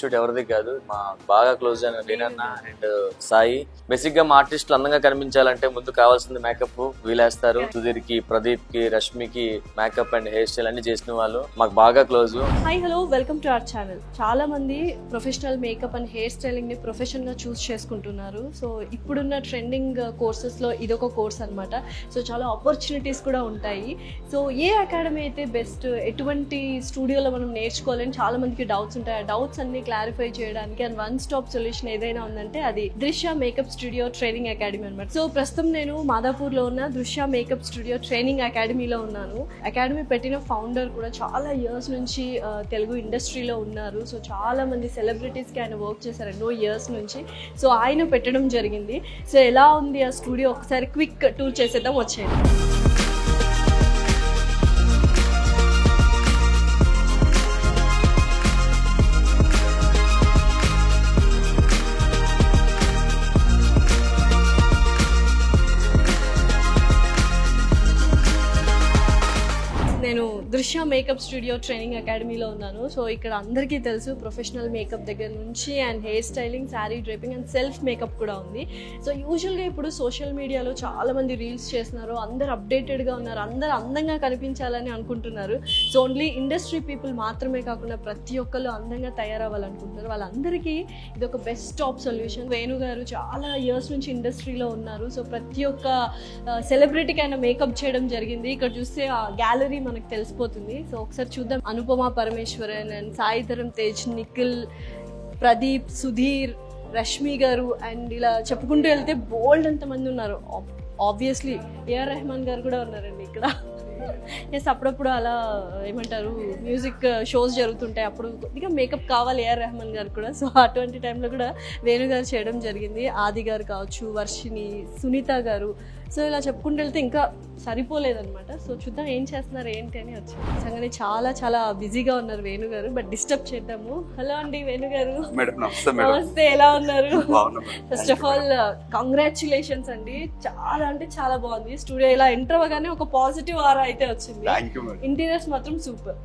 Shoot ఎవరిది కాదు, మా బాగా క్లోజ్ అయిన లీనన్న అండ్ సాయి. బేసిక్ గా మా ఆర్టిస్టులు అందంగా కనిపించాలంటే ముందు కావాల్సింది మేకప్. వీలేస్తారు. సుధీర్ కి, ప్రదీప్ కి, రష్మికి మేకప్ అండ్ హెయిర్ స్టైల్ అన్ని చేసిన వాళ్ళు మాకు బాగా close. Hi hello, welcome to our channel. చాలా మంది professional makeup and hair styling ని ప్రొఫెషన్ గా చూస్ చేసుకుంటున్నారు. సో ఇప్పుడున్న ట్రెండింగ్ కోర్సెస్ లో ఇదొక కోర్స్ అన్నమాట. సో చాలా ఆపర్చునిటీస్ కూడా ఉంటాయి. సో ఏ అకాడమీ అయితే బెస్ట్, ఎటువంటి స్టూడియోలో మనం నేర్చుకోవాలని చాలా మందికి డౌట్స్ ఉంటాయి. ఆ డౌట్స్ అన్ని క్లారిఫై చేయడానికి అండ్ వన్ స్టాప్ సొల్యూషన్ ఏదైనా ఉందంటే అది దృశ్య మేకప్ స్టూడియో ట్రైనింగ్ అకాడమీ అనమాట. సో ప్రస్తుతం నేను మాదాపూర్ లో ఉన్న దృశ్య మేకప్ స్టూడియో ట్రైనింగ్ అకాడమీలో ఉన్నాను. అకాడమీ పెట్టిన ఫౌండర్ కూడా చాలా ఇయర్స్ నుంచి తెలుగు ఇండస్ట్రీలో ఉన్నారు. సో చాలా మంది సెలబ్రిటీస్ కి ఆయన వర్క్ చేశారు ఎన్నో ఇయర్స్ నుంచి. సో ఆయన పెట్టడం జరిగింది. సో ఎలా ఉంది ఆ స్టూడియో, ఒకసారి క్విక్ టూర్ చేసేద్దాం, వచ్చేయండి. నేను దృశ్య మేకప్ స్టూడియో ట్రైనింగ్ అకాడమీలో ఉన్నాను. సో ఇక్కడ అందరికీ తెలుసు ప్రొఫెషనల్ మేకప్ దగ్గర నుంచి and hair styling, sari draping and self makeup కూడా ఉంది. సో యూజువల్గా ఇప్పుడు సోషల్ మీడియాలో చాలా మంది రీల్స్ చేస్తున్నారు, అందరు అప్డేటెడ్గా ఉన్నారు, అందరు అందంగా కనిపించాలని అనుకుంటున్నారు. సో ఓన్లీ ఇండస్ట్రీ పీపుల్ మాత్రమే కాకుండా ప్రతి ఒక్కళ్ళు అందంగా తయారవ్వాలనుకుంటున్నారు. వాళ్ళందరికీ ఇది ఒక బెస్ట్ టాప్ సొల్యూషన్. వేణు గారు చాలా ఇయర్స్ నుంచి ఇండస్ట్రీలో ఉన్నారు. సో ప్రతి ఒక్క సెలబ్రిటీకి ఆయన మేకప్ చేయడం జరిగింది. ఇక్కడ చూస్తే ఆ గ్యాలరీ మనకు తెలిసిపోతుంది. సో ఒకసారి చూద్దాం. అనుపమ పరమేశ్వరన్ అండ్ సాయిధరం తేజ్, నిఖిల్, ప్రదీప్, సుధీర్, రష్మి గారు అండ్ ఇలా చెప్పుకుంటూ వెళ్తే బోల్డ్ అంతమంది ఉన్నారు. ఆబ్వియస్లీ ఏఆర్ రెహమాన్ గారు కూడా ఉన్నారండి ఇక్కడ. ఎస్, అప్పుడప్పుడు అలా ఏమంటారు మ్యూజిక్ షోస్ జరుగుతుంటాయి, అప్పుడు కొద్దిగా మేకప్ కావాలి ఏఆర్ రెహమాన్ గారు కూడా. సో అటువంటి టైంలో కూడా వేణు గారు చేయడం జరిగింది. ఆది గారు కావచ్చు, వర్షిని, సునీత గారు. సో ఇలా చెప్పుకుంటూ వెళ్తే ఇంకా సరిపోలేదన్నమాట. సో చూద్దాం ఏం చేస్తున్నారు ఏంటి అని వచ్చారు. నిజంగానే చాలా చాలా బిజీగా ఉన్నారు వేణు గారు, బట్ డిస్టర్బ్ చేద్దాము. హలో అండి వేణు గారు. నమస్తే, ఎలా ఉన్నారు? ఫస్ట్ ఆఫ్ ఆల్ కంగ్రాచులేషన్స్ అండి, చాలా అంటే చాలా బాగుంది స్టూడియో. ఇలా ఎంటర్ అవ్వగానే ఒక పాజిటివ్ ఆరా అయితే వచ్చింది. ఇంటీరియర్స్ మాత్రం సూపర్.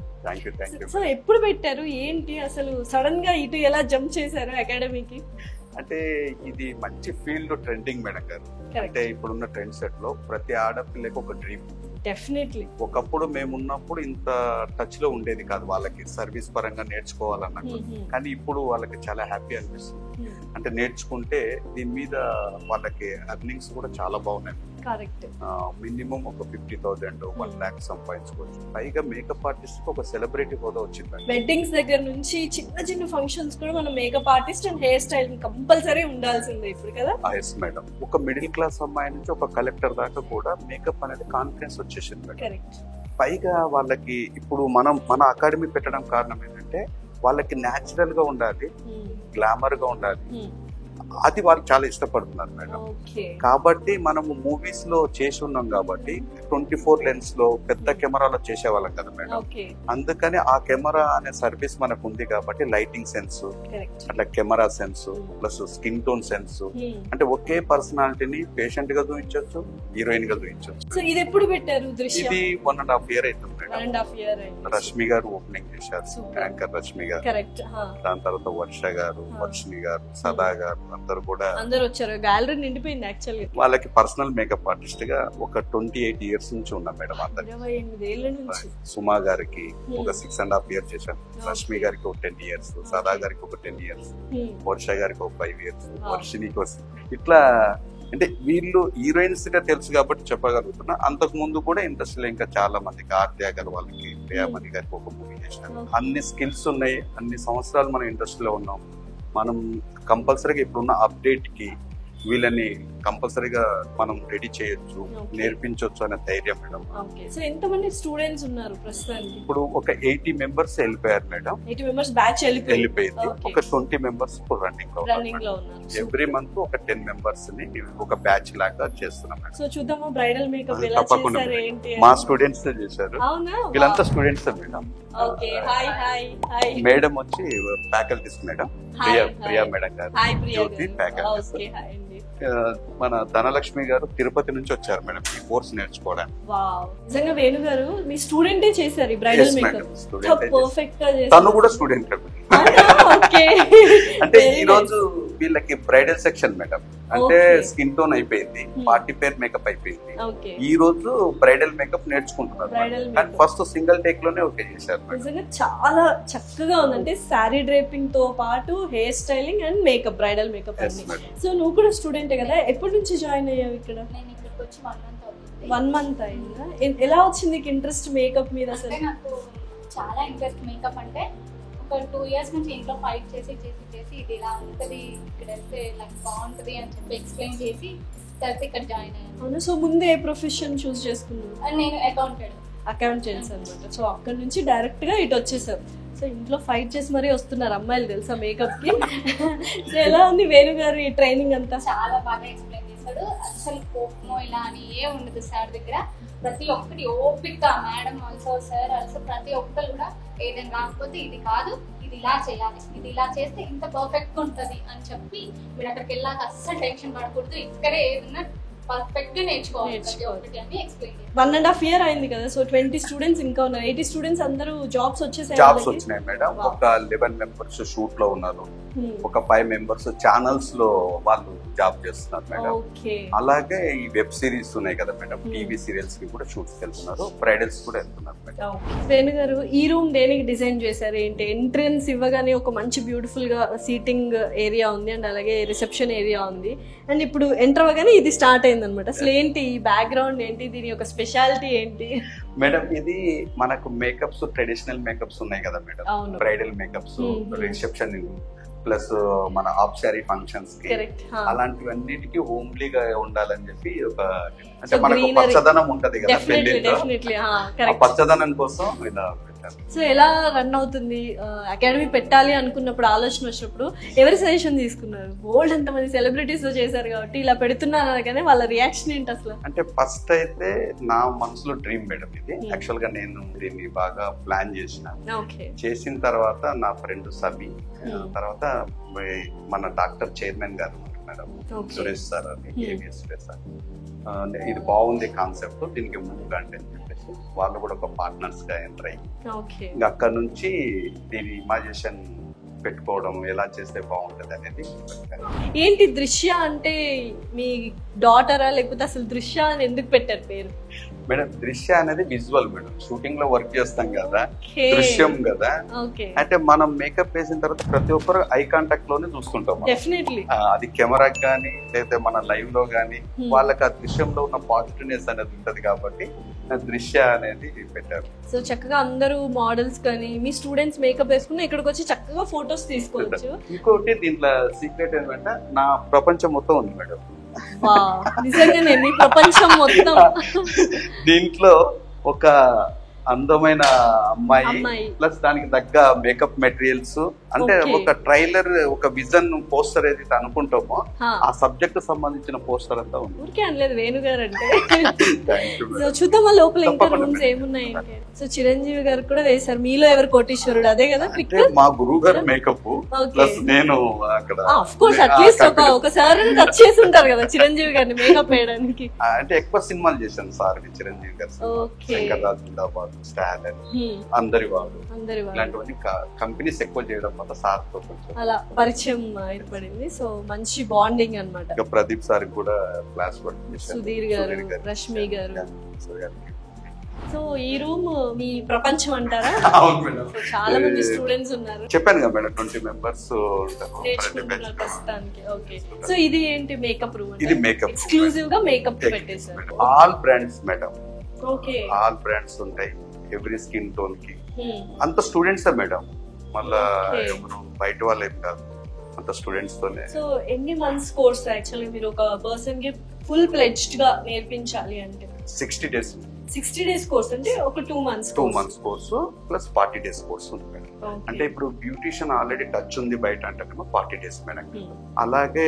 సో ఎప్పుడు పెట్టారు ఏంటి, అసలు సడన్ గా ఇటు ఎలా జంప్ చేశారు అకాడమీకి? అంటే ఇది మంచి ఫీల్డ్ ట్రెండింగ్ మేడం గారు. అంటే ఇప్పుడున్న ట్రెండ్ సెట్ లో ప్రతి ఆడపిల్లకి ఒక డ్రీమ్. డెఫినెట్లీ. ఒకప్పుడు మేమున్నప్పుడు ఇంత టచ్ లో ఉండేది కాదు వాళ్ళకి, సర్వీస్ పరంగా నేర్చుకోవాలన్నట్టు. కానీ ఇప్పుడు వాళ్ళకి చాలా హ్యాపీ అనిపిస్తుంది. అంటే నేర్చుకుంటే దీని మీద వాళ్ళకి ఎర్నింగ్స్ కూడా చాలా బాగున్నాయి. మినిమం ఒక 50,000 1 lakh సంపాదించుకోవచ్చు. పైగా మేకప్ ఆర్టిస్ట్ కి ఒక సెలబ్రిటీ హోదా వచ్చింది. వెడ్డింగ్స్ దగ్గర నుంచి చిన్న చిన్న ఫంక్షన్స్ కూడా మనం makeup artist and hair style compulsory ఉండాల్సిందే ఇప్పుడు కదా. Yes madam. ఒక మిడిల్ క్లాస్ అమ్మాయి నుంచి ఒక కలెక్టర్ దాకా కూడా మేకప్ అనేది కాన్ఫిడెన్స్ వచ్చేసింది మేడం. పైగా వాళ్ళకి ఇప్పుడు మన అకాడమీ పెట్టడం కారణం ఏంటంటే వాళ్ళకి న్యాచురల్ గా ఉండాలి, గ్లామర్ గా ఉండాలి, అది వాళ్ళు చాలా ఇష్టపడుతున్నారు మేడం. కాబట్టి మనము మూవీస్ లో చేసి ఉన్నాం కాబట్టి 24 లెన్స్ లో పెద్ద కెమెరాలో చేసేవాళ్ళం కదా మేడం. అందుకని ఆ కెమెరా అనే సర్వీస్ మనకు ఉంది కాబట్టి లైటింగ్ సెన్స్, అట్లా camera sense plus skin tone sense, అంటే ఒకే పర్సనాలిటీని పేషెంట్ గా చూపించవచ్చు, హీరోయిన్ గా చూపించవచ్చు. ఇది ఎప్పుడు పెట్టారు? ఇది 1.5 year అవుతుంది మేడం. రష్మి గారు ఓపెనింగ్ చేశారు, యాంకర్ రష్మి గారు. దాని తర్వాత వర్ష గారు, వర్షిని గారు, సదా గారు, అందరూ కూడా వచ్చారు. గ్యాలరీ నిండిపోయింది యాక్చువల్లీ. వాళ్ళకి పర్సనల్ మేకప్ ఆర్టిస్ట్ గా ఒక 28 years నుంచి ఉన్నా మేడం. సుమా గారికి ఒక 6.5 years చేశాను, రష్మి గారికి ఒక 10 years, సదా గారికి ఒక 10 years, వర్ష గారికి ఒక 5 years, వర్షినికి ఇట్లా. అంటే వీళ్ళు హీరోయిన్స్ గా తెలుసు కాబట్టి చెప్పగలుగుతున్నా. అంతకు ముందు కూడా ఇండస్ట్రీలో ఇంకా చాలా మంది, ఆర్తి వాళ్ళకి, ప్రియామణి గారికి ఒక మూవీ చేశాను. అన్ని స్కిల్స్ ఉన్నాయి, అన్ని సంవత్సరాలు మనం ఇండస్ట్రీలో ఉన్నాం. మనం కంపల్సరీగా ఇప్పుడున్న అప్డేట్ కి వీళ్ళని కంపల్సరీగా మనం రెడీ చేయొచ్చు, నేర్పించవచ్చు అనే ధైర్యం మేడం. సో ఎంతమంది స్టూడెంట్స్ ఉన్నారు ప్రస్తుతానికి? ఇప్పుడు ఒక 80 members వెళ్ళిపోయారు మేడం. 80 members బ్యాచ్ వెళ్ళిపోయింది. ఒక 20 members ఇప్పుడు రన్నింగ్ లో ఉన్నారు. ఎవ్రీ మంత్ ఒక 10 members ని ఒక బ్యాచ్ లాగా చేస్తున్నాం. సో చూద్దాము బ్రైడల్ మేకప్ ఎలా చేశారు ఏంటి. మా స్టూడెంట్స్ చేశారు, వీళ్ళంతా స్టూడెంట్స్ మేడం. మేడం వచ్చి ఫ్యాకల్టీస్ మేడం, ప్రియా మేడం గారు, జ్యోతి ఫ్యాకల్టీస్. మన ధనలక్ష్మి గారు తిరుపతి నుంచి వచ్చారు మేడం ఈ కోర్స్ నేర్చుకోవడానికి. నిజంగా వేణు గారు మీ స్టూడెంటే చేశారు బ్రైడల్ మేకప్, పర్ఫెక్ట్ గా చేశారు. తను కూడా స్టూడెంట్ ఓకే. అంటే ఈ రోజు వీళ్ళకి బ్రైడల్ సెక్షన్ మేడం, అంటే స్కిన్ టోన్ అయిపోయింది, పార్టీ పేర్ మేకప్ అయిపోయింది, ఈ రోజు బ్రైడల్ మేకప్ నేర్చుకుంటున్నారు. కానీ ఫస్ట్ సింగిల్ టేక్ లోనే ఓకే చేశారు. నిజంగా చాలా చక్కగా ఉంది. అంటే శారీ డ్రేపింగ్ తో పాటు hair styling and makeup, bridal makeup అన్ని. సో నువ్వు కూడా స్టూడెంటే కదా, ఎప్పటి నుంచి జాయిన్ అయ్యావు ఇక్కడ? నేను ఇక్కడికి వచ్చి 1 month అవుతుంది. 1 month అయిందా? ఎలా వచ్చింది ఇంట్రెస్ట్ మేకప్ మీద అసలు? నాకు చాలా ఇంట్రెస్ట్ మేకప్ అంటే. ఒక 2 years నుంచి ఇంట్లో ఫైట్ చేసి ఇది ఇలా ఉంటుంది, ఇక్కడ వెళ్తే నాకు బాగుంటుంది అని చెప్పి ఎక్స్ప్లెయిన్ చేసి తర్వాత ఇక్కడ జాయిన్ అయ్యాను. అవును. సో ముందే ఏ ప్రొఫెషన్ చూస్ చేసుకున్నావు? అండ్ నేను అకౌంటెంట్స్ అనమాట. సో అక్కడ నుంచి డైరెక్ట్ గా ఇటు వచ్చేసాం. సో ఇంట్లో ఫైట్ చేసి మరీ వస్తున్నారు అమ్మాయిలు తెలుసా మేకప్ కి. సో ఎలా ఉంది వేణు గారి ట్రైనింగ్ అంతా? చాలా బాగా ఎక్స్ప్లెయిన్ చేశాడు. అసలు కోపమో ఇలా అని ఏ ఉండదు సార్ దగ్గర. ప్రతి ఒక్కటి ఓపిక, మేడం ఆల్సో సార్ ఆల్సో ప్రతి ఒక్కరు కూడా ఏదైనా రాకపోతే ఇది కాదు, ఇది ఇలా చేయాలి, ఇది ఇలా చేస్తే ఇంత పర్ఫెక్ట్ గా ఉంటది అని చెప్పి మీరు అక్కడికి వెళ్ళాక అస్సలు టెన్షన్ పడకూడదు, ఇక్కడే ఏదన్నా పర్ఫెక్ట్ గా నేర్చుకోవాలి అని ఎక్స్ప్లెయిన్. 1.5 year అయింది కదా. సో 20 స్టూడెంట్స్ ఇంకా ఉన్నారు. 80 స్టూడెంట్స్ అందరూ జాబ్స్ వచ్చినాయి మేడం. ఒక 11 members షూట్ లో ఉన్నారు, ఒక 5 members ఛానల్స్ లో వాళ్ళు జాబ్ చేస్తున్నారు మేడం. అలాగే ఈ వెబ్ సిరీస్ ఉన్నాయి కదా మేడం, టీవీ సీరియల్స్ కి కూడా షూట్స్ వెళ్తున్నారు, బ్రైడల్స్ కూడా వెళ్తున్నారు మేడం. వేణు గారు, ఈ రూమ్ దేనికి డిజైన్ చేశారు ఏంటి? ఎంట్రన్స్ ఇవ్వగానే ఒక మంచి బ్యూటిఫుల్ గా సీటింగ్ ఏరియా ఉంది అండ్ అలాగే రిసెప్షన్ ఏరియా ఉంది, అండ్ ఇప్పుడు ఎంటర్ అవ్వగానే ఇది స్టార్ట్ అయింది అనమాట. అసలు ఏంటి ఈ బ్యాక్గ్రౌండ్ ఏంటి, దీని యొక్క స్పెషాలిటీ ఏంటి? మేడం ఇది మనకు మేకప్స్, ట్రెడిషనల్ మేకప్స్ ఉన్నాయి కదా madam, bridal makeups, reception plus మన ఆఫ్ శారీ ఫంక్షన్స్ కి, అలాంటివన్నిటికీ హోమ్లీగా ఉండాలని చెప్పి ఒక, అంటే మనకు పచ్చదనం ఉంటది కదా పెళ్లిలో, ఆ పచ్చదనం కోసం ఇలా పెట్టారు. సో ఎలా రన్ అవుతుంది అకాడమీ? పెట్టాలి అనుకున్నప్పుడు, ఆలోచన వచ్చినప్పుడు ఎవరి సజెషన్ తీసుకున్నారు? బోల్డ్ అంతమంది సెలబ్రిటీస్ చేశారు కాబట్టి ఇలా పెడుతున్నారు అనగానే వాళ్ళ రియాక్షన్ ఏంటి అసలు? అంటే ఫస్ట్ అయితే నా మనసులో డ్రీమ్ మేడం ఇది. యాక్చువల్ గా నేను దీన్ని బాగా ప్లాన్ చేసిన తర్వాత నా ఫ్రెండ్ సబి, తర్వాత మన డాక్టర్ చైర్మన్ గారు మేడం సురేష్ సార్ అని, కేవీఎస్ సార్, ఇది బాగుంది కాన్సెప్ట్, దీనికి ముందు కంటే అని చెప్పేసి వాళ్ళు కూడా ఒక పార్ట్నర్స్ గా ఎంటర్ అయ్యి ఇంకా అక్కడ నుంచి దీని ఇమాజినేషన్ పెట్టుకోవడం, ఎలా చేస్తే బాగుంటది అనేది. ఏంటి దృశ్య అంటే మీ డాటరా, లేకపోతే అసలు దృశ్య అని ఎందుకు పెట్టారు పేరు? మేడం దృశ్య అనేది విజువల్ మేడం, షూటింగ్ లో వర్క్ చేస్తాం కదా, దృశ్యం కదా. అంటే మనం మేకప్ వేసిన తర్వాత ప్రతి ఒక్కరు ఐ కాంటాక్ట్ లోనే చూస్తుంటాం. అది కెమెరాకి కానీ లేదా మన లైవ్ లో గానీ వాళ్ళకి ఆ దృశ్యంలో ఉన్న పాజిటివ్నెస్ అనేది ఉంటది కాబట్టి దృశ్య అనేది పెట్టారు. సో చక్కగా అందరూ మోడల్స్ కానీ మీ స్టూడెంట్స్ మేకప్ వేసుకుని ఇక్కడికి వచ్చి చక్కగా ఫొటోస్ తీసుకోవచ్చు. ఇంకోటి దీంట్లో సీక్రెట్ ఏంటంటే నా ప్రపంచం మొత్తం ఉంది మేడం. నిజంగానే మీ ప్రపంచం మొత్తం. దీంట్లో ఒక అందమైన అమ్మాయి ప్లస్ దానికి తగ్గ మేకప్ మెటీరియల్స్, అంటే ఒక ట్రైలర్, ఒక విజన్ పోస్టర్ ఏదైతే అనుకుంటామో ఆ సబ్జెక్ట్ సంబంధించిన పోస్టర్ అంతా ఉంది. ఊరికే అనలేదు వేణు గారు అంటే. సో చూద్దామా లోపల ఇంకా రూమ్స్ ఏమున్నాయి. సో చిరంజీవి గారు కూడా వేశారు. మీలో ఎవరు కోటీశ్వరుడు? అదే కదా మా గురువు గారు మేకప్ ప్లస్ నేను అక్కడ. ఆఫ్ కోర్స్ అట్లీస్ట్ ఒకసారి టచ్ చేసి ఉంటారు కదా చిరంజీవి గారిని మేకప్ వేయడానికి. అంటే ఎక్కువ సినిమాలు చేశాను సార్ చిరంజీవి గారు, శంకర్రాజ్ జిందాబాద్, స్టార్, అందరి వాళ్ళు, ఇలాంటివన్నీ కంపెనీస్ ఎక్కువ చేయడం వల్ల సార్ తో అలా పరిచయం ఏర్పడింది. సో మంచి బాండింగ్ అన్నమాట. ప్రదీప్ సార్ కూడా క్లాస్ వర్క్, సుధీర్ గారు, రష్మి గారు. సో ఈ రూమ్ మీ ప్రపంచం అంటారా? అవును మేడం. చాలా మంది స్టూడెంట్స్ ఉన్నారు, చెప్పాను కదా మేడం, 20 members నేర్చుకుంటున్నారు ప్రస్తుతానికి. ఓకే. సో ఇది ఏంటి? Makeup room. ఇది మేకప్, ఎక్స్క్లూజివ్ గా మేకప్ పెట్టేశారు. All brands madam. Okay. All brands ఉంటాయి ఎవ్రీ స్కిన్ టోన్ కి. అంత స్టూడెంట్స్ మేడం, మళ్ళా ఎవరు బయట వాళ్ళు ఏం కాదు, అంత స్టూడెంట్స్ తోనే. సో ఎన్ని మంత్స్ కోర్స్ యాక్చువల్లీ మీరు ఒక పర్సన్ కి ఫుల్ ప్లెడ్జ్డ్ గా నేర్పించాలి అంటే? 60 days. 60 days కోర్స్ అంటే ఒక 2 months course plus 40 days course ఉంది మేడం. అంటే ఇప్పుడు బ్యూటిషియన్ ఆల్రెడీ టచ్ ఉంది బయట అంటే 40 days మేడం. అలాగే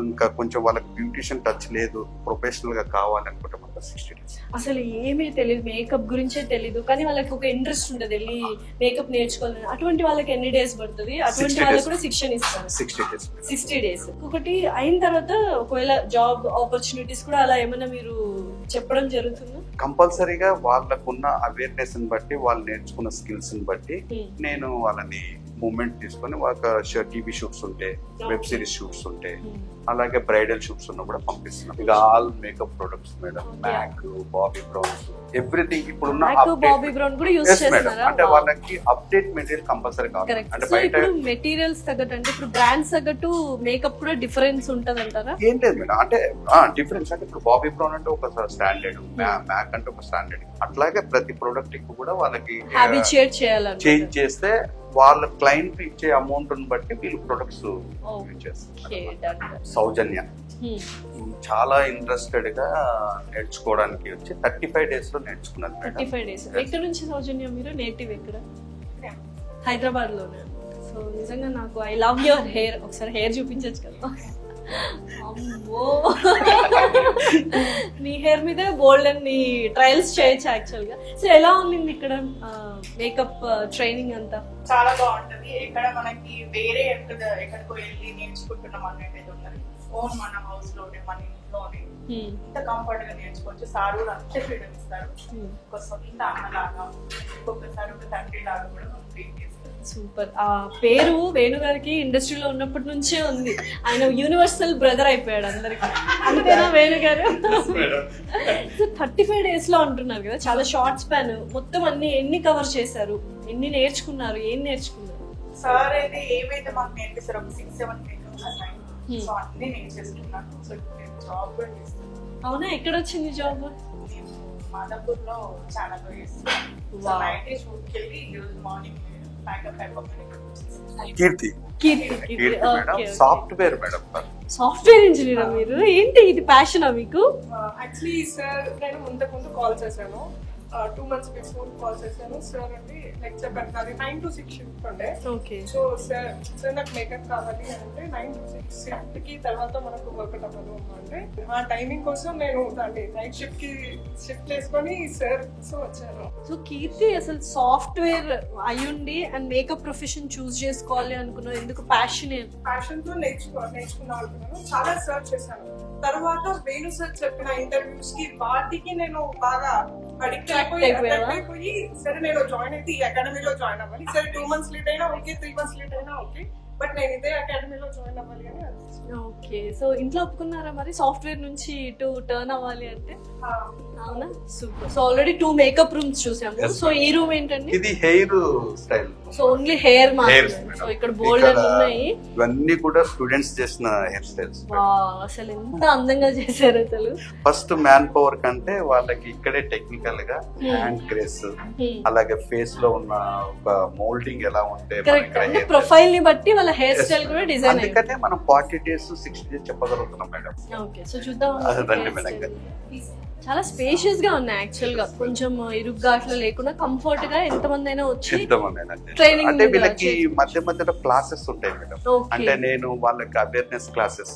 ఇంకా కొంచెం వాళ్ళకి బ్యూటిషియన్ టచ్ లేదు, ప్రొఫెషనల్ గా కావాలనుకుంటే 60 days. అసలు ఏమీ తెలియదు, మేకప్ గురించే తెలీదు, కానీ వాళ్ళకి ఒక ఇంట్రెస్ట్ ఉంటుంది వెళ్ళి మేకప్ నేర్చుకోవాలని. అటువంటి వాళ్ళకి ఎన్ని డేస్ పడుతుంది? అటువంటి వాళ్ళకి కూడా శిక్షణ ఇస్తారు. 60 days. ఒకటి అయిన తర్వాత ఒకవేళ జాబ్ ఆపర్చునిటీస్ కూడా అలా ఏమైనా మీరు చెప్పడం జరుగుతుందా? కంపల్సరీగా వాళ్ళకున్న అవేర్నెస్ ని బట్టి, వాళ్ళు నేర్చుకున్న స్కిల్స్ ని బట్టి నేను వాళ్ళని మూమెంట్ తీసుకొని ఒక టీవీ షూట్స్ ఉంటే, వెబ్ సిరీస్ షూట్స్ ఉంటే, అలాగే బ్రైడల్ షూట్స్ ఉన్నా కూడా పంపిస్తున్నాం. ఇక all makeup products madam, MAC, Bobbi Browns, everything ఇప్పుడున్న బాబీ బ్రౌన్ కూడా యూస్ చేస్తున్నారా? అంటే వాళ్ళకి అప్డేట్ మెటీరియల్ కంపల్సరీ కావాలి. అంటే బయట ఇప్పుడు మెటీరియల్స్ తగ్గట్టు అంటే ఇప్పుడు బ్రాండ్స్ తగ్గట్టు మేకప్ కూడా డిఫరెన్స్ ఉంటది అంటారా? ఏం లేదు మేడం, అంటే డిఫరెన్స్ అంటే ఇప్పుడు బాబీ బ్రౌన్ అంటే ఒక స్టాండర్డ్, మ్యాక్ అంటే ఒక స్టాండర్డ్, అట్లాగే ప్రతి ప్రొడక్ట్ కి కూడా వాళ్ళకి హ్యాబిచుయేట్ చేయాలి. చేంజ్ చేస్తే వాళ్ళ క్లయింట్ ఇచ్చే అమౌంట్ బట్టి వీళ్ళు ప్రొడక్ట్స్ చేస్తారు. సౌజన్య చాలా ఇంట్రెస్టెడ్ గా నేర్చుకోవడానికి వచ్చి 35 days లో నేర్చుకున్నది. 35 days. ఎక్కడ నుంచి సౌజన్య మీరు? నేటివ్ ఎక్కడ? హైదరాబాద్ లోనే. సో నిజంగా నాకు ఐ లవ్ యువర్ హెయిర్. ఒకసారి హెయిర్ చూపించచ్చు కదా? అమ్మో, నీ హెయిర్ మీద బోల్డ్ అని ట్రయల్స్ చేయొచ్చు యాక్చువల్ గా. సో ఎలా ఉంది ఇక్కడ మేకప్ ట్రైనింగ్ అంతా? చాలా బాగుంటది. ఎక్కడ మనకి వేరే ఎక్కడికో వెళ్ళి నేర్చుకుంటున్నాం అనేది ఉన్నది. ఓన్ మన హౌస్ లోనే, మన ఇంట్లోనే ఇంత కంఫర్ట్ గా నేర్చుకోవచ్చు. సార్ కూడా అంతే ఫ్రీడమ్ ఇస్తారు. ఒక సొంత అన్నలాగా, ఒక్కొక్కసారి ఒక తండ్రి లాగా కూడా మనం ట్రీట్ చేస్తారు. సూపర్. ఆ పేరు వేణు గారికి ఇండస్ట్రీలో ఉన్నప్పటి నుంచే ఉంది. ఆయన యూనివర్సల్ బ్రదర్ అయిపోయాడు అందరికి. అంతేనా వేణు గారు? 35 days లో అంటున్నారు కదా, చాలా షార్ట్ స్పాన్. మొత్తం అన్ని ఎన్ని కవర్ చేశారు? ఎన్ని నేర్చుకున్నారు? ఏం నేర్చుకున్నారు? సార్ అయితే ఏమైతే మాకు నేర్పిస్తారు ఒక 6-7 వీక్స్ సో అన్ని నేర్చేసుకున్నాను. సో జాబ్ కూడా చేస్తాను. అవునా? ఎక్కడ వచ్చింది జాబ్? మాదాపూర్ లో ఛానల్ లో చేస్తాను. నైట్ షూట్కి వెళ్ళి ఈరోజు మార్నింగ్ కీర్తి సాఫ్ట్వేర్ మేడం. సాఫ్ట్వేర్ ఇంజనీర్ మీరు? ఏంటి ఇది ప్యాషనా మీకు? యాక్చువల్లీ సార్ నేను ముందు కాల్ చేశాను, 2 months బిఫోర్ కాల్ చేశాను. సార్ అండి లెక్చర్ పెడతారు, 9 to 6 షిఫ్ట్ ఉండే. సో సార్ నాకు మేకప్ కావాలి అంటే 9 to 6 షిఫ్ట్ కి తర్వాత మనకు వర్కౌట్ అవ్వదు అంటే ఆ టైమింగ్ కోసం నేను దాన్ని నైట్ షిఫ్ట్ కి షిఫ్ట్ చేసుకొని సార్ సో వచ్చాను. సో కీర్తి అసలు సాఫ్ట్వేర్ అయ్యుండి అండ్ మేకప్ ప్రొఫెషన్ చూస్ చేసుకోవాలి అనుకున్నాను. ఎందుకు? ప్యాషన్ తో నేర్చుకుందాం అనుకున్నాను. చాలా సర్చ్ చేశాను. తర్వాత వేణు సార్ చెప్పిన ఇంటర్వ్యూస్ కి వాటికి నేను బాగా అడిక్ట్ అయిపోయి సరే నేను జాయిన్ అయితే ఈ అకాడమీలో జాయిన్ అవ్వాలి. సరే 2 months లేట్ అయినా ఓకే, 3 months లేట్ అయినా ఓకే, బట్ నేను ఇదే అకాడమీలో జాయిన్ అవ్వాలి అని. ఓకే. సో ఇంట్లో ఒప్పుకున్నారా మరి సాఫ్ట్వేర్ నుంచి ఇటు టర్న్ అవ్వాలి అంటే? అవునా? Super. So already 2 makeup rooms చూసాము. సో ఈ రూమ్ ఏంటండి? ఇది hair style. So only hair మాత్రమే. సో ఇక్కడ బోల్డ్ ఉన్నాయి. ఇవన్నీ కూడా స్టూడెంట్స్ చేసిన హెయిర్ స్టైల్స్. అసలు ఎంత అందంగా చేశారు అసలు. ఫస్ట్ మ్యాన్ పవర్ కంటే వాళ్ళకి ఇక్కడే టెక్నికల్ గా హ్యాండ్ గ్రేస్, అలాగే ఫేస్ లో ఉన్న ఒక మోల్డింగ్ ఎలా ఉంటే ప్రొఫైల్ ని బట్టి వాళ్ళ హెయిర్ స్టైల్ కూడా డిజైన్. అందుకనే మనం 40 days 60 days చెప్పగలుగుతున్నాం మేడం. ఓకే. సో చూద్దాం. చాలా స్పేషియస్ గా ఉన్నాయి యాక్చువల్ గా. కొంచెం ఇరుగ్గా అట్లా లేకుండా కంఫర్ట్ గా ఎంతమంది అయినా వచ్చి ట్రైనింగ్. అంటే వీళ్ళకి మధ్య మధ్యలో క్లాసెస్ ఉంటాయి మేడం. అంటే నేను వాళ్ళకి అవేర్నెస్ క్లాసెస్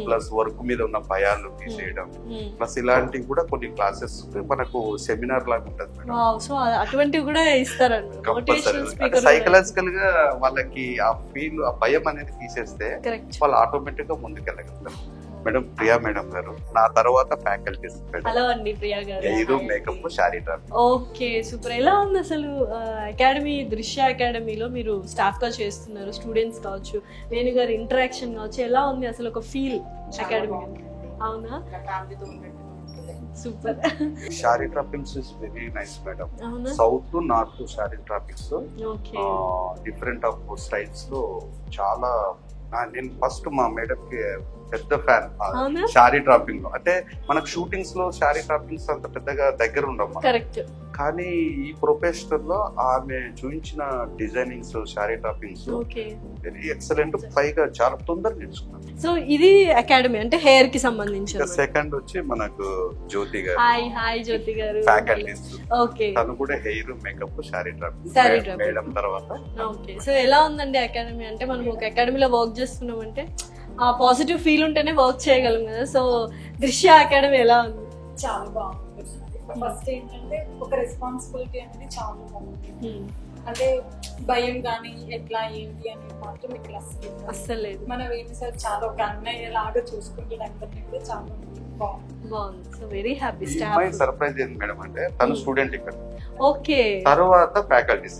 ప్లస్ వర్క్ మీద ఉన్న భయాలు తీసేయడం ప్లస్ ఇలాంటివి కూడా కొన్ని క్లాసెస్ మనకు సెమినార్ లాగా ఉంటది మేడం. సో అటువంటివి కూడా ఇస్తారండి. సైకలాజికల్ గా వాళ్ళకి ఆ ఫీల్, ఆ భయం అనేది తీసేస్తే వాళ్ళు ఆటోమేటిక్ గా ముందుకెళ్ళగలుగుతారు. మేడం ప్రియా మేడం గారు నా తర్వాత ఫ్యాకల్టీస్. హలో అండి ప్రియా గారు. Hair makeup sari dropping. Okay super. ఎలా ఉంది అసలు అకాడమీ? దృశ్య అకాడమీలో మీరు స్టాఫ్ గా చేస్తున్నారు, స్టూడెంట్స్ కావచ్చు, వేణు గారి ఇంటరాక్షన్ కావచ్చు, ఎలా ఉంది అసలు ఒక ఫీల్ అకాడమీ? అవునా? Super. Sari droppings is very nice madam. South to north sari droppings different of styles లో చాలా. నేను ఫస్ట్ మా మేడం కి పెద్ద ఫ్యాన్ శారీ డ్రాపింగ్ లో. అంటే మనకు షూటింగ్స్ లో శారీ డ్రాపింగ్స్ అంత పెద్దగా దగ్గర ఉండమ్మా, కానీ ఈ ప్రొఫెషనల్ లో ఆమె చూపించిన designings, sari droppings very excellent. పైగా చాలా తొందరగా నేర్చుకున్నాను. సో ఇది అకాడమీ అంటే హెయిర్ కి సంబంధించి. సెకండ్ వచ్చి మనకు జ్యోతి గారు. హాయ్ జ్యోతి గారు. ఫ్యాకల్టీస్. ఓకే. తను కూడా hair makeup sari dropping madam తర్వాత. ఓకే. సో ఎలా ఉందండి అకాడమీ? అంటే మనం ఒక అకాడమీలో వర్క్ చేస్తున్నాం అంటే ఆ పాజిటివ్ ఫీల్ ఉంటేనే వర్క్ చేయగలం కదా. సో దృశ్య అకాడమీ ఎలా ఉంది? చాలా బాగుంది. ఫస్ట్ ఏంటంటే ఒక రెస్పాన్సిబిలిటీ అనేది చాలా బాగుంది. అంటే భయం కానీ ఎట్లా ఏంటి అనేది మాత్రం ఇక్కడ అస్సలు లేదు. మన వేణు సార్ చాలా ఒక అన్నయ్య లాగా చూసుకుంటే అందరినీ కూడా చాలా బాగుంది. So very happy. సర్ప్రైజ్ ఏంటి మేడం అంటే తను స్టూడెంట్ ఇక్కడ. ఓకే. తర్వాత ఫ్యాకల్టీస్.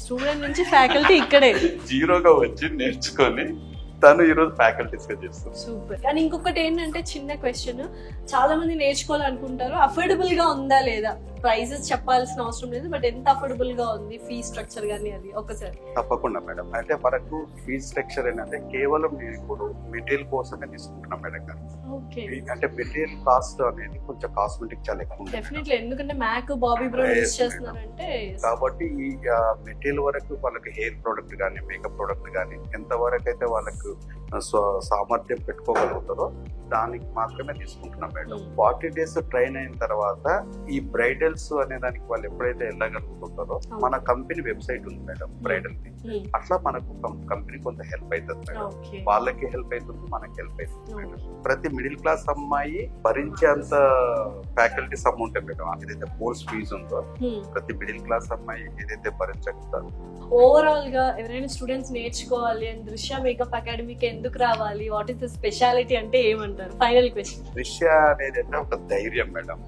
స్టూడెంట్ నుంచి ఫ్యాకల్టీ ఇక్కడే. జీరోగా వచ్చి నేర్చుకొని తను ఈరోజు ఫ్యాకల్టీస్ గా చేస్తుంది. సూపర్. కానీ ఇంకొకటి ఏంటంటే చిన్న క్వశ్చన్, చాలా మంది నేర్చుకోవాలనుకుంటారు, అఫోర్డబుల్ గా ఉందా లేదా? ప్రైజెస్ చెప్పాల్సిన అవసరం లేదు, బట్ ఎంత అఫోర్డబుల్ గా ఉంది ఫీ స్ట్రక్చర్ కానీ అది ఒకసారి. తప్పకుండా మేడం. అంటే మనకు ఫీజ్ స్ట్రక్చర్ ఏంటంటే కేవలం నేను ఇప్పుడు మెటీరియల్ కోసమే తీసుకుంటున్నాం మేడం గారు. ఓకే. అంటే మెటీరియల్ కాస్ట్ అనేది కొంచెం కాస్మెటిక్ చాలా ఎక్కువ ఉంటుంది. డెఫినెట్లీ, ఎందుకంటే మ్యాక్ బాబీ బ్రో యూస్ చేస్తున్నారంటే. కాబట్టి ఈ మెటీరియల్ వరకు వాళ్ళకి హెయిర్ ప్రొడక్ట్ కానీ మేకప్ ప్రొడక్ట్ కానీ ఎంత వరకు అయితే వాళ్ళకు సామర్థ్యం పెట్టుకోగలుగుతారో దానికి మాత్రమే తీసుకుంటున్నాం మేడం. 40 days ట్రైన్ అయిన తర్వాత ఈ బ్రైడల్స్ అనే దానికి వాళ్ళు ఎప్పుడైతే వెళ్ళగలుగుతుంటారో మన కంపెనీ వెబ్సైట్ ఉంది మేడం బ్రైడల్ ది, అట్లా మనకు కంపెనీ కొంత హెల్ప్ అవుతుంది మేడం. వాళ్ళకి హెల్ప్ అవుతుంది, మనకి హెల్ప్ అవుతుంది మేడం. ప్రతి మిడిల్ క్లాస్ అమ్మాయి భరించేంత ఫ్యాకల్టీస్ అమౌంట్ మేడం ఏదైతే కోర్స్ ఫీజు ఉందో ప్రతి మిడిల్ క్లాస్ అమ్మాయి ఏదైతే భరించగలుగుతారు. ఓవరాల్ గా ఎవరైనా స్టూడెంట్స్ నేర్చుకోవాలి అండ్ దృశ్య మేకప్ అకాడమీకి ఎందుకు రావాలి, వాట్ ఈస్ ద స్పెషాలిటీ అంటే ఏమంటారు? Final question. దృశ్య అనేది అంటే ఒక ధైర్యం మేడం,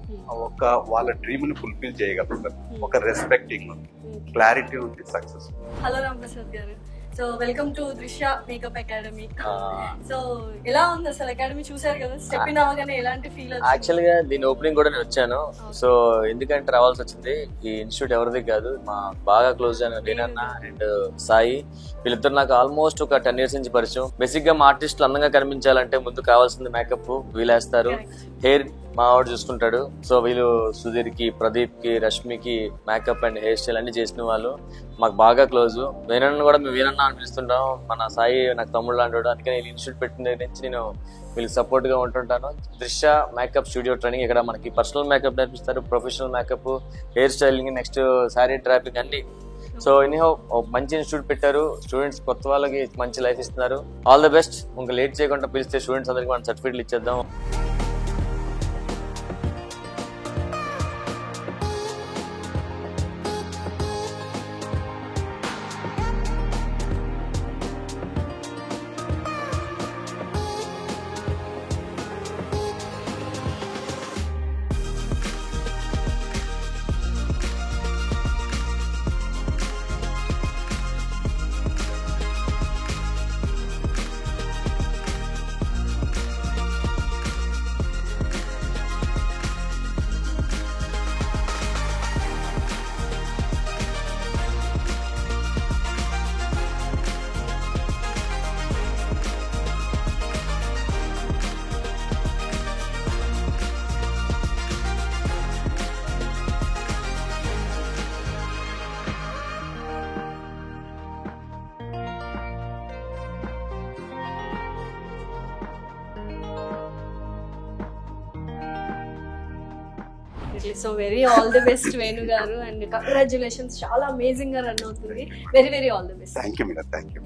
ఒక వాళ్ళ డ్రీమ్ ని ఫుల్ఫిల్ చేయగలుగుతారు, ఒక రెస్పెక్టింగ్ ఉంది, క్లారిటీ ఉంది, సక్సెస్. హలో రాంప్రసాద్ గారు, సో వెల్కమ్ టు దృశ్య మేకప్ అకాడమీ. సో ఎలా ఉంది అసలు అకాడమీ? చూసారు కదా, స్టెప్ ఇన్ అవగానే ఎలాంటి ఫీల్? యాక్చువల్ గా దీని ఓపెనింగ్ కూడా నేను వచ్చాను. సో ఎందుకంటే రావాల్సి వచ్చింది, ఈ ఇన్స్టిట్యూట్ ఎవరిది కాదు, మా బాగా క్లోజ్ అయిన వేణన్న అండ్ సాయి, వీళ్ళిద్దరు నాకు ఆల్మోస్ట్ ఒక 10 years నుంచి పరిచయం. బేసిక్ గా మా ఆర్టిస్టులు అందంగా కనిపించాలంటే ముందు కావాల్సింది మేకప్, వీళ్ళేస్తారు. హెయిర్ మా వాడు చూసుకుంటాడు. సో వీళ్ళు సుధీర్ కి, ప్రదీప్ కి, రష్మికి మేకప్ అండ్ హెయిర్ స్టైల్ అన్ని చేసిన వాళ్ళు మాకు బాగా క్లోజ్. వేణన్న కూడా మేము వేణన్న అని పిలుస్తుంటాం, మన సాయి నాకు తమ్ముడు లాంటి. అందుకని వీళ్ళు ఇన్స్టిట్యూట్ పెట్టిన దగ్గర నుంచి నేను వీళ్ళకి సపోర్ట్ గా ఉంటుంటాను. దృశ్య మేకప్ స్టూడియో ట్రైనింగ్, ఇక్కడ మనకి పర్సనల్ మేకప్ నేర్పిస్తారు, professional makeup, hair styling, next sari dropping అన్ని. సో ఎనీహౌ మంచి ఇన్స్టిట్యూట్ పెట్టారు, స్టూడెంట్స్ కొత్త వాళ్ళకి మంచి లైఫ్ ఇస్తున్నారు. All the best. ఇంకా లేట్ చేయకుండా పిలిస్తే స్టూడెంట్స్ అందరికి మనం సర్టిఫికేట్లు ఇచ్చేద్దాం. So very all the best Venu గారు, అండ్ కంగ్రాచులేషన్స్, చాలా అమేజింగ్ గా రన్ అవుతుంది. Very very all the best. Thank you madam, thank you.